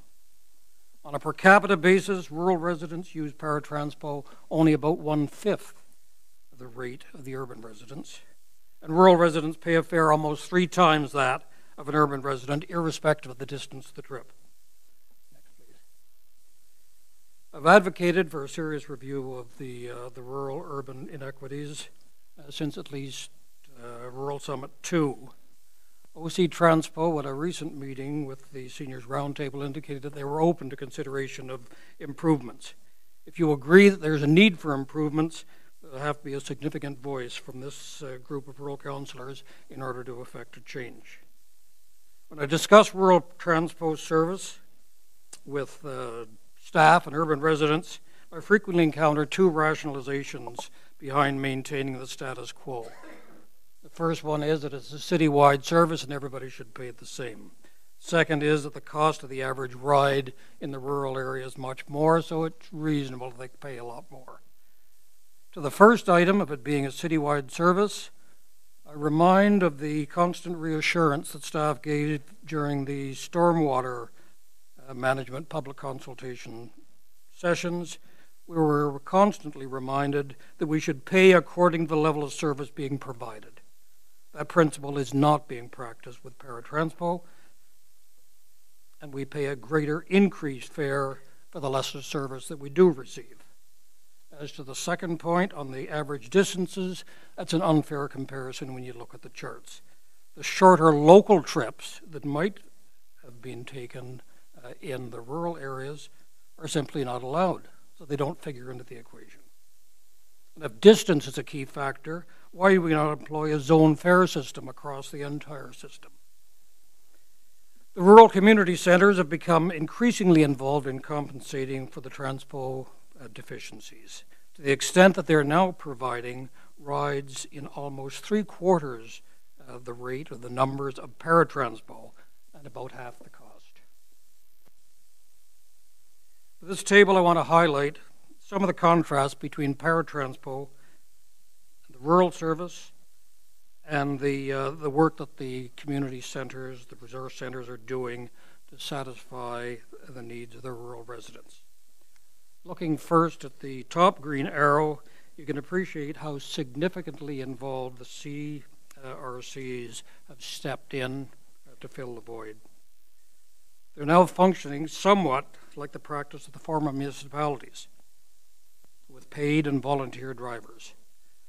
On a per capita basis, rural residents use paratransport only about 1/5 of the rate of the urban residents. And rural residents pay a fare almost 3 times that of an urban resident, irrespective of the distance of the trip. Next, please. I've advocated for a serious review of the rural-urban inequities since at least Rural Summit 2. OC Transpo, at a recent meeting with the Seniors Roundtable, indicated that they were open to consideration of improvements. If you agree that there's a need for improvements, there'll have to be a significant voice from this group of rural councillors in order to effect a change. When I discuss rural transport service with staff and urban residents, I frequently encounter 2 rationalizations behind maintaining the status quo. The first one is that it's a citywide service and everybody should pay the same. Second is that the cost of the average ride in the rural area is much more, so it's reasonable they pay a lot more. To the first item of it being a citywide service, I remind of the constant reassurance that staff gave during the stormwater management public consultation sessions. We were constantly reminded that we should pay according to the level of service being provided. That principle is not being practiced with paratranspo, and we pay a greater increased fare for the lesser service that we do receive. As to the second point on the average distances, that's an unfair comparison when you look at the charts. The shorter local trips that might have been taken in the rural areas are simply not allowed, so they don't figure into the equation. And if distance is a key factor, why do we not employ a zone fare system across the entire system? The rural community centers have become increasingly involved in compensating for the transpo deficiencies, to the extent that they're now providing rides in almost 3/4 of the rate of the numbers of paratranspo and about half the cost. For this table, I want to highlight some of the contrast between paratranspo, the rural service, and the work that the community centers, the resource centers are doing to satisfy the needs of their rural residents. Looking first at the top green arrow, you can appreciate how significantly involved the CRCs have stepped in to fill the void. They're now functioning somewhat like the practice of the former municipalities, with paid and volunteer drivers.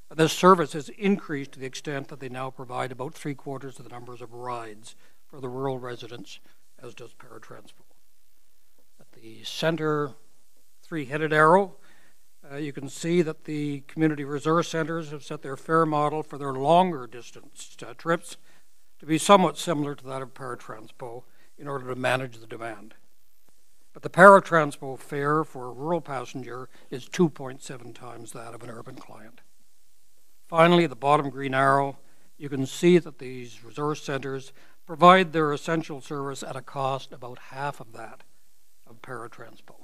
This service has increased to the extent that they now provide about 3/4 of the numbers of rides for the rural residents, as does paratranspo. At the center three-headed arrow, you can see that the community resource centers have set their fare model for their longer distance trips to be somewhat similar to that of paratranspo in order to manage the demand. But the paratranspo fare for a rural passenger is 2.7 times that of an urban client. Finally, the bottom green arrow, you can see that these resource centers provide their essential service at a cost about half of that of paratranspo.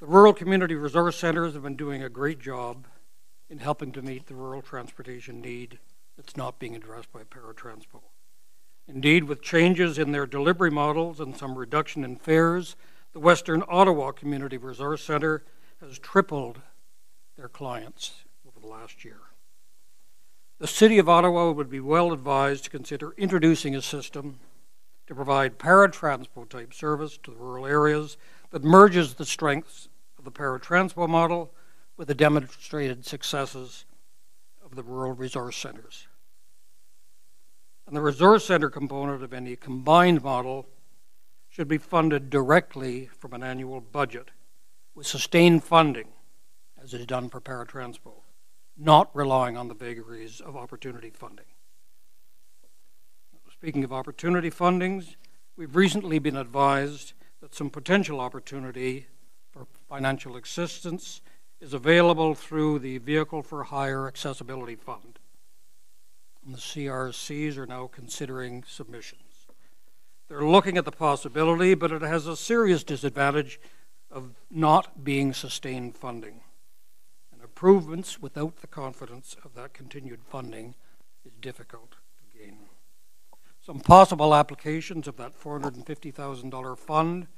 The rural community resource centers have been doing a great job in helping to meet the rural transportation need that's not being addressed by paratranspo. Indeed, with changes in their delivery models and some reduction in fares, the Western Ottawa Community Resource Center has tripled their clients over the last year. The City of Ottawa would be well advised to consider introducing a system to provide paratranspo type service to the rural areas that merges the strengths of the paratranspo model with the demonstrated successes of the rural resource centers. And the resource center component of any combined model should be funded directly from an annual budget with sustained funding, as is done for paratranspo, not relying on the vagaries of opportunity funding. Speaking of opportunity fundings, we've recently been advised that some potential opportunity for financial assistance is available through the Vehicle for Hire Accessibility Fund. And the CRCs are now considering submissions. They're looking at the possibility, but it has a serious disadvantage of not being sustained funding. And improvements without the confidence of that continued funding is difficult to gain. Some possible applications of that $450,000 fund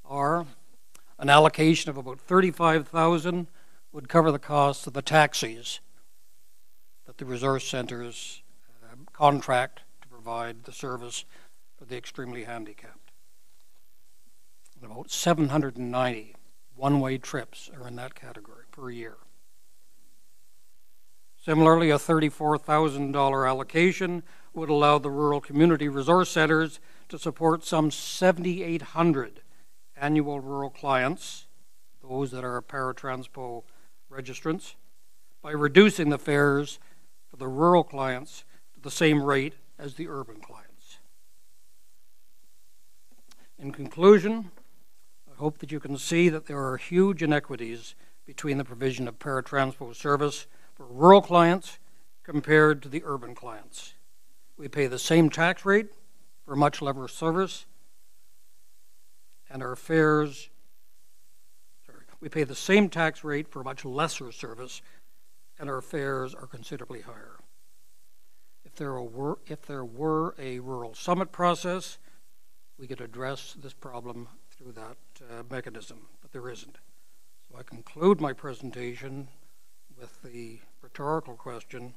are an allocation of about $35,000 would cover the costs of the taxis that the resource centers contract to provide the service for the extremely handicapped. And about 790 one-way trips are in that category per year. Similarly, a $34,000 allocation would allow the rural community resource centers to support some 7,800 annual rural clients, those that are paratranspo registrants, by reducing the fares for the rural clients to the same rate as the urban clients. In conclusion, I hope that you can see that there are huge inequities between the provision of paratranspo service for rural clients compared to the urban clients. We pay the same tax rate for much lower service, and our fares, We pay the same tax rate for much lesser service, and our fares are considerably higher. If there were a rural summit process, we could address this problem through that mechanism, but there isn't. So I conclude my presentation with the rhetorical question,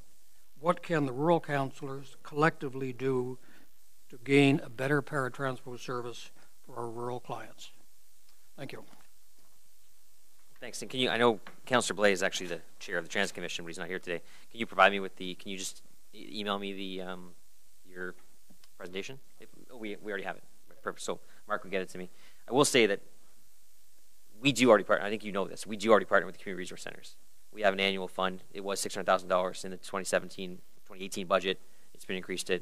what can the rural councillors collectively do to gain a better paratransport service for our rural clients? Thank you. Thanks. And I know Councillor Blais is actually the chair of the Transit Commission, but he's not here today. Can you provide me with can you just email me your presentation? We already have it. Perfect. So Mark will get it to me. I will say that we do already partner. I think you know this. We do already partner with the community resource centers. We have an annual fund. It was $600,000 in the 2017-2018 budget. It's been increased to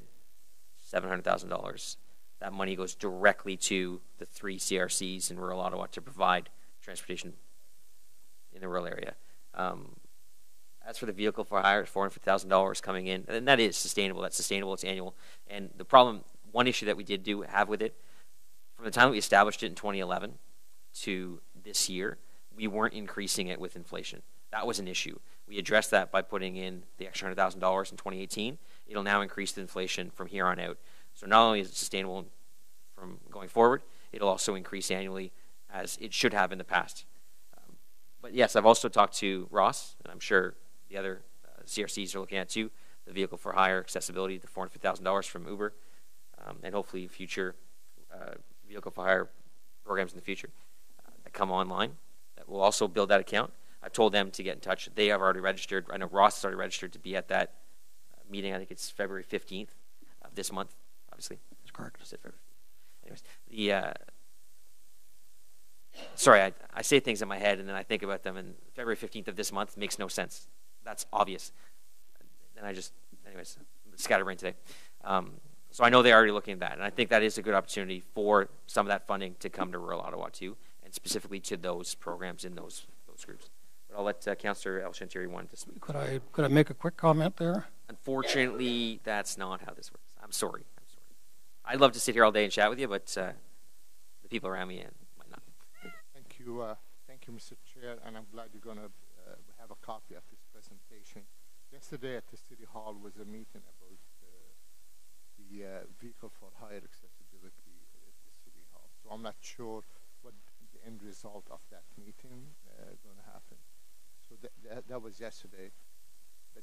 $700,000. That money goes directly to the 3 CRCs in rural Ottawa to provide transportation in the rural area. As for the vehicle for hire, $450,000 coming in, and that is sustainable. That's sustainable. It's annual. And the problem, one issue that we did have with it, from the time we established it in 2011 to this year, we weren't increasing it with inflation. That was an issue. We addressed that by putting in the extra $100,000 in 2018. It'll now increase the inflation from here on out. So not only is it sustainable from going forward, it'll also increase annually as it should have in the past. But yes, I've also talked to Ross, and I'm sure the other CRCs are looking at too, the vehicle for hire accessibility, the $450,000 from Uber, and hopefully future vehicle for hire programs in the future that come online that will also build that account. I've told them to get in touch. They have already registered. I know Ross has already registered to be at that meeting. I think it's February 15th of this month, obviously. That's correct. Just said February. Anyways, sorry, I say things in my head and then I think about them, and February 15th of this month makes no sense. That's obvious. And anyways, scatterbrained today. So I know they're already looking at that, and I think that is a good opportunity for some of that funding to come to rural Ottawa too, and specifically to those programs in those groups. But I'll let Councillor El Shantiri want to speak. Could I make a quick comment there? Unfortunately, that's not how this works. I'm sorry. I'd love to sit here all day and chat with you, but the people around me might not. Thank you, Mr. Chair, and I'm glad you're going to have a copy of this presentation. Yesterday at the City Hall was a meeting about the vehicle for hire accessibility at the City Hall. So I'm not sure what the end result of that meeting going to happen. So that was yesterday. But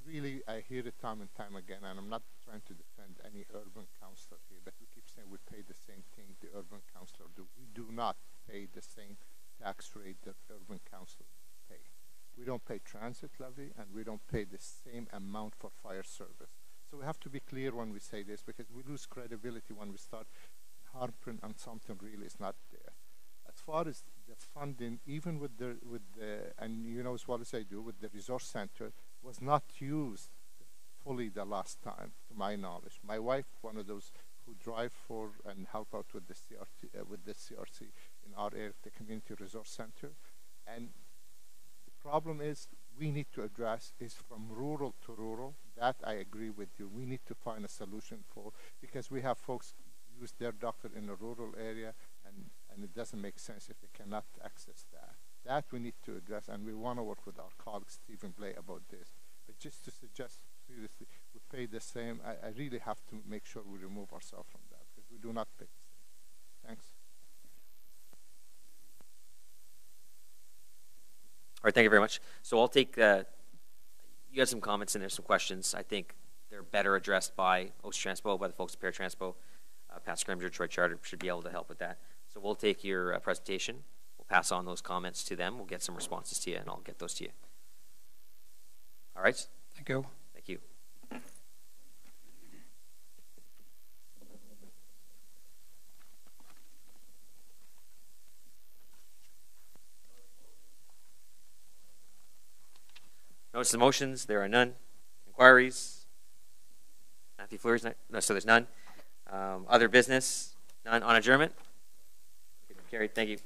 really, I hear it time and time again, and I'm not trying to defend any urban councillor here, but we keep saying we pay the same thing the urban councillor do. We do not pay the same tax rate that urban councillors pay. We don't pay transit levy, and we don't pay the same amount for fire service. So we have to be clear when we say this, because we lose credibility when we start harping on something really is not there. As far as the funding, even with the and you know as well as I do, with the resource center, was not used fully the last time, to my knowledge. My wife, one of those who drive for and help out with the CRC in our area, the Community Resource Center, and the problem is we need to address is from rural to rural. That I agree with you. We need to find a solution for, because we have folks use their doctor in a rural area, and it doesn't make sense if they cannot access that. That we need to address, and we want to work with our colleague Stephen Blais about this. But just to suggest seriously we pay the same, I really have to make sure we remove ourselves from that, because we do not pay the same. Thanks. All right, thank you very much. So I'll take, you had some comments and there's some questions. I think they're better addressed by OC Transpo, by the folks at Paratranspo. Pat Scrimger, Detroit Charter should be able to help with that. So we'll take your presentation. We'll pass on those comments to them. We'll get some responses to you, and I'll get those to you. All right? Thank you. Thank you. Notice the motions. There are none. Inquiries. Matthew Fleury's not. No, so there's none. Other business. None. On adjournment. Carried. Thank you.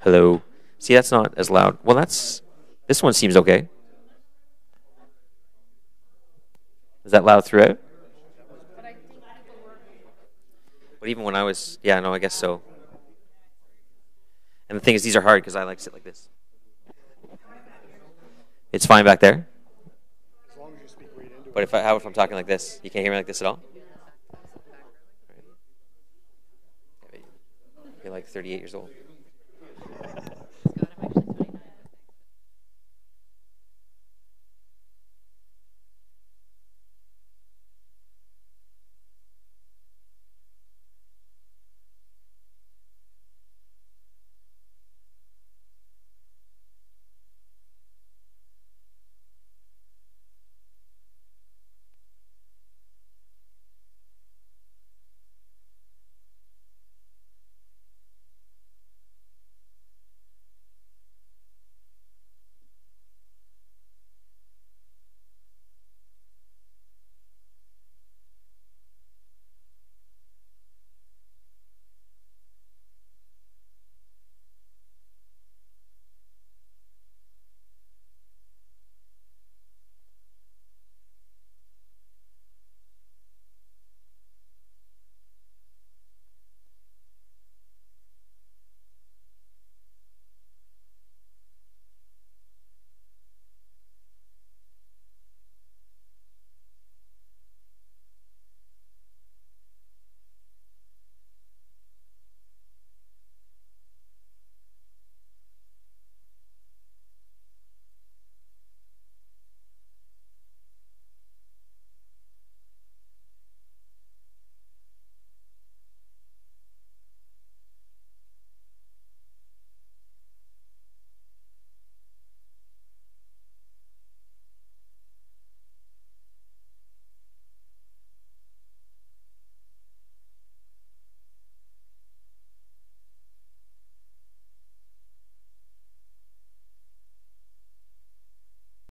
Hello. See, that's not as loud. Well, this one seems okay. Is that loud throughout? But even when I was, yeah, no, I guess so. And the thing is, these are hard because I like to sit like this. It's fine back there. As long as you speak right into it. But how if I'm talking like this? You can't hear me like this at all? You're like 38 years old.